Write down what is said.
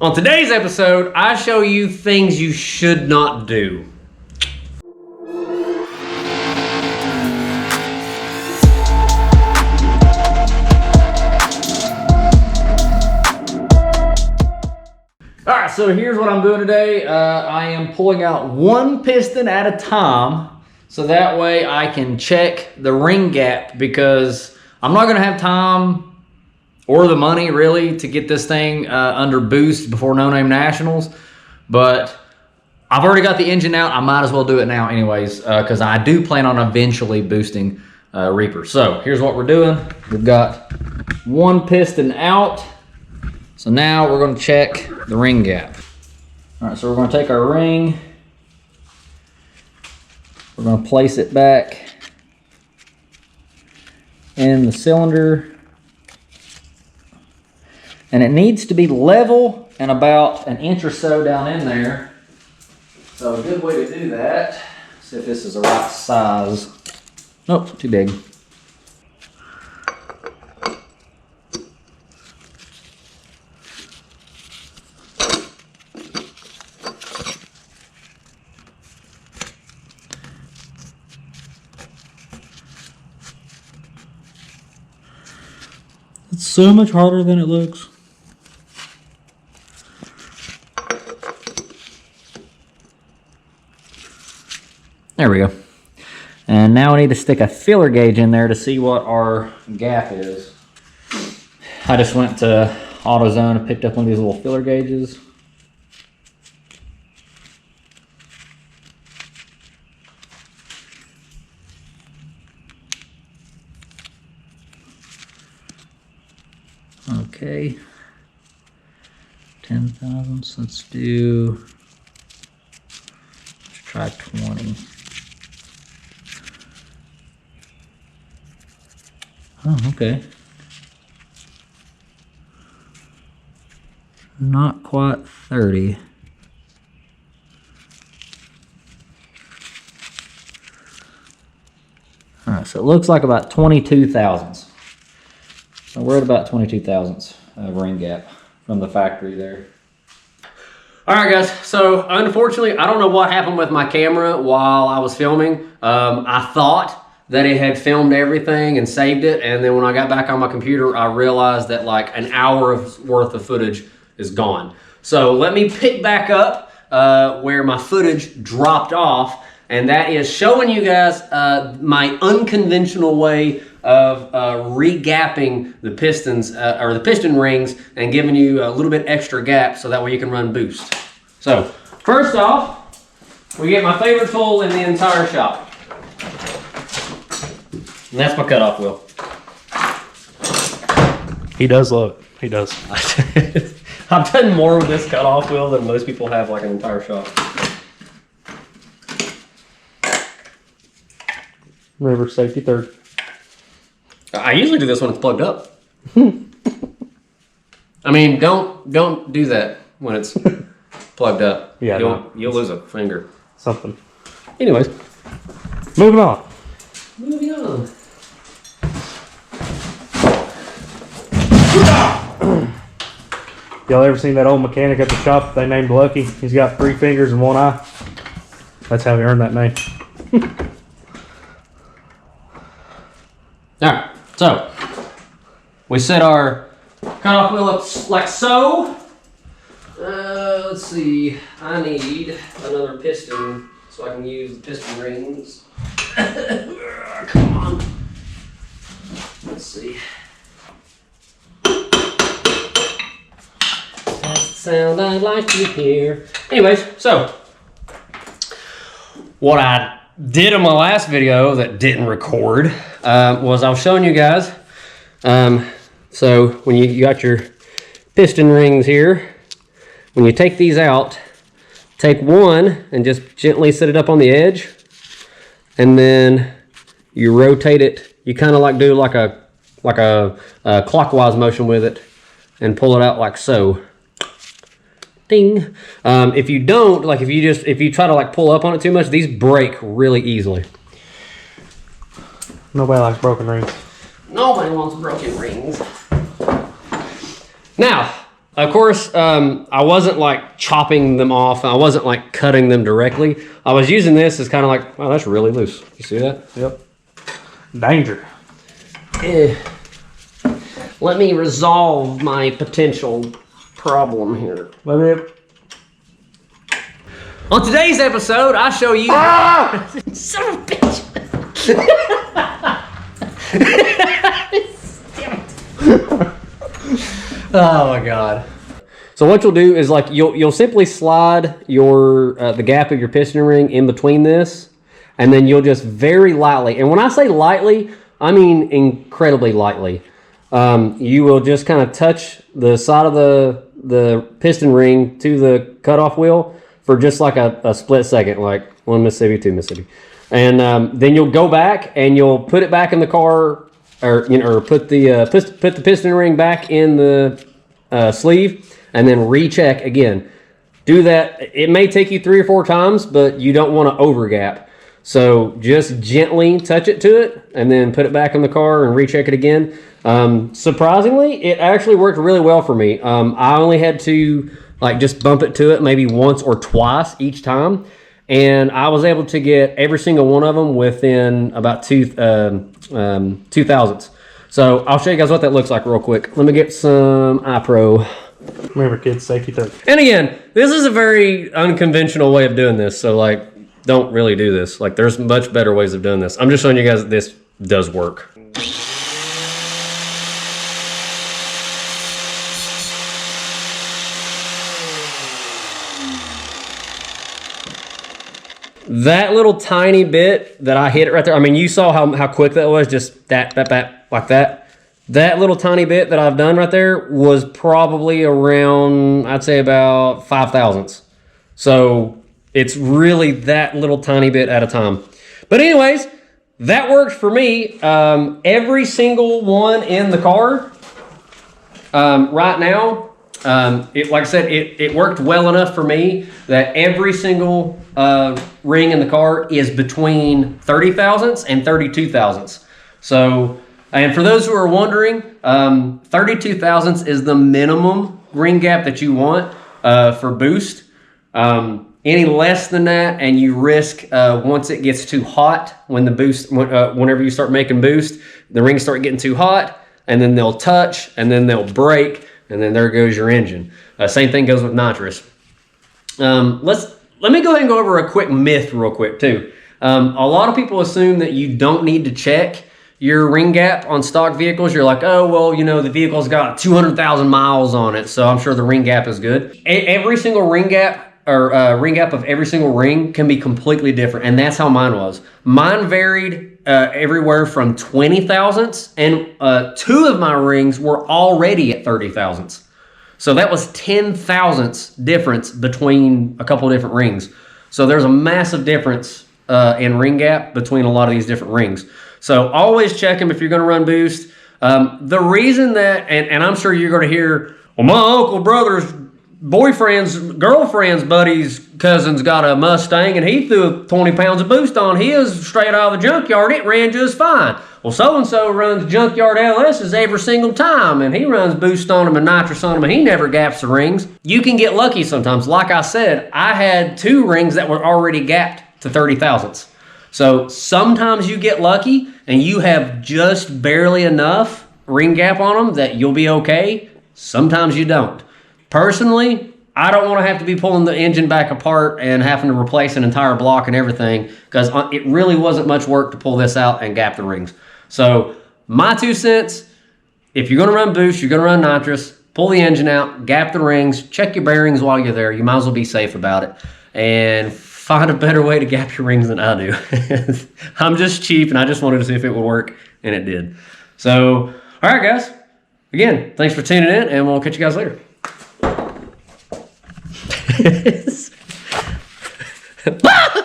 On today's episode, I show you things you should not do. Alright, so here's what I'm doing today. I am pulling out one piston at a time, so that way I can check the ring gap, because I'm not going to have time or the money really to get this thing under boost before No Name Nationals. But I've already got the engine out. I might as well do it now anyways, because I do plan on eventually boosting Reaper. So here's what we're doing. We've got one piston out. So now we're going to check the ring gap. All right, so we're going to take our ring. We're going to place it back in the cylinder. And it needs to be level and about an inch or so down in there. So a good way to do that, see if this is the right size. Nope, too big. It's so much harder than it looks. There we go. And now we need to stick a feeler gauge in there to see what our gap is. I just went to AutoZone and picked up one of these little feeler gauges. Okay. 10 thousandths. Let's try 20. Oh, okay. Not quite 30. All right, so it looks like about 22 thousandths. So we're at about 22 thousandths of ring gap from the factory there. All right, guys, so unfortunately, I don't know what happened with my camera while I was filming. I thought that it had filmed everything and saved it, and then when I got back on my computer, I realized that like an hour's worth of footage is gone. So let me pick back up where my footage dropped off, and that is showing you guys my unconventional way of re-gapping the pistons or the piston rings and giving you a little bit extra gap so that way you can run boost. So first off, we get my favorite tool in the entire shop. And that's my cutoff wheel. He does love it. He does. I've done more with this cutoff wheel than most people have like an entire shop. River safety third. I usually do this when it's plugged up. I mean, don't do that when it's plugged up. Yeah, you'll lose a finger. Something. Anyways, Moving on. moving on. Y'all ever seen that old mechanic at the shop they named Lucky? He's got 3 fingers and 1 eye. That's how he earned that name. All right, so we set our cutoff wheel up like so. Let's see, I need another piston so I can use the piston rings. Come on. Let's see. That's the sound I'd like to hear. Anyways, so what I did in my last video that didn't record was I was showing you guys. So when you got your piston rings here, when you take these out, take one and just gently set it up on the edge, and then you rotate it. You kind of like do like a clockwise motion with it, and pull it out like so. Ding. If you don't, like if you try to like pull up on it too much, these break really easily. Nobody likes broken rings. Nobody wants broken rings. Now, Of course, I wasn't like chopping them off. I wasn't like cutting them directly. I was using this as kind of like, wow, that's really loose. You see that? Yep. Danger. Let me resolve my potential problem here. Let me. On today's episode, I show you. Ah! Son of a bitch! Oh my god. So what you'll do is like you'll simply slide your the gap of your piston ring in between this, and then you'll just very lightly, and when I say lightly, I mean incredibly lightly. You will just kind of touch the side of the piston ring to the cutoff wheel for just like a split second, like 1 Mississippi, 2 Mississippi, and then you'll go back and you'll put it back in the car, or put the piston ring back in the sleeve, and then recheck again. Do that. It may take you 3 or 4 times, but you don't want to over gap. So just gently touch it to it, and then put it back in the car and recheck it again. Surprisingly, it actually worked really well for me. I only had to like just bump it to it maybe once or twice each time, and I was able to get every single one of them within about 2 thousandths. So I'll show you guys what that looks like real quick. Let me get some iPro. Remember, kids, safety third. And again, this is a very unconventional way of doing this, so like, don't really do this. Like, there's much better ways of doing this. I'm just showing you guys that this does work. That little tiny bit that I hit it right there, I mean, you saw how quick that was, just that, like that. That little tiny bit that I've done right there was probably around, I'd say about 5 thousandths. So it's really that little tiny bit at a time. But anyways, that worked for me. Every single one in the car right now, like I said, it worked well enough for me that every single ring in the car is between 30 thousandths and 32 thousandths. So, and for those who are wondering, 32 thousandths is the minimum ring gap that you want for boost. Any less than that, and you risk once it gets too hot, when the boost, whenever you start making boost, the rings start getting too hot, and then they'll touch, and then they'll break, and then there goes your engine. Same thing goes with nitrous. Let me go ahead and go over a quick myth real quick too. A lot of people assume that you don't need to check your ring gap on stock vehicles. You're like, oh, well, you know, the vehicle's got 200,000 miles on it, so I'm sure the ring gap is good. Every single ring gap, or ring gap of every single ring, can be completely different, and that's how mine was. Mine varied everywhere from 20 thousandths, and 2 of my rings were already at 30 thousandths. So that was 10 thousandths difference between a couple of different rings. So there's a massive difference in ring gap between a lot of these different rings. So always check them if you're going to run boost. The reason that, and I'm sure you're going to hear, well, my uncle, brother's boyfriend's girlfriend's buddy's cousin's got a Mustang and he threw 20 pounds of boost on his straight out of the junkyard. It ran just fine. Well, so-and-so runs junkyard LS's every single time, and he runs boost on them and nitrous on them, and he never gaps the rings. You can get lucky sometimes. Like I said, I had 2 rings that were already gapped to 30 thousandths. So sometimes you get lucky and you have just barely enough ring gap on them that you'll be okay. Sometimes you don't. Personally, I don't want to have to be pulling the engine back apart and having to replace an entire block and everything, because it really wasn't much work to pull this out and gap the rings. So my 2 cents, if you're going to run boost, you're going to run nitrous, pull the engine out, gap the rings, check your bearings while you're there. You might as well be safe about it. And find a better way to gap your rings than I do. I'm just cheap, and I just wanted to see if it would work, and it did. So, all right, guys. Again, thanks for tuning in, and we'll catch you guys later. Ah!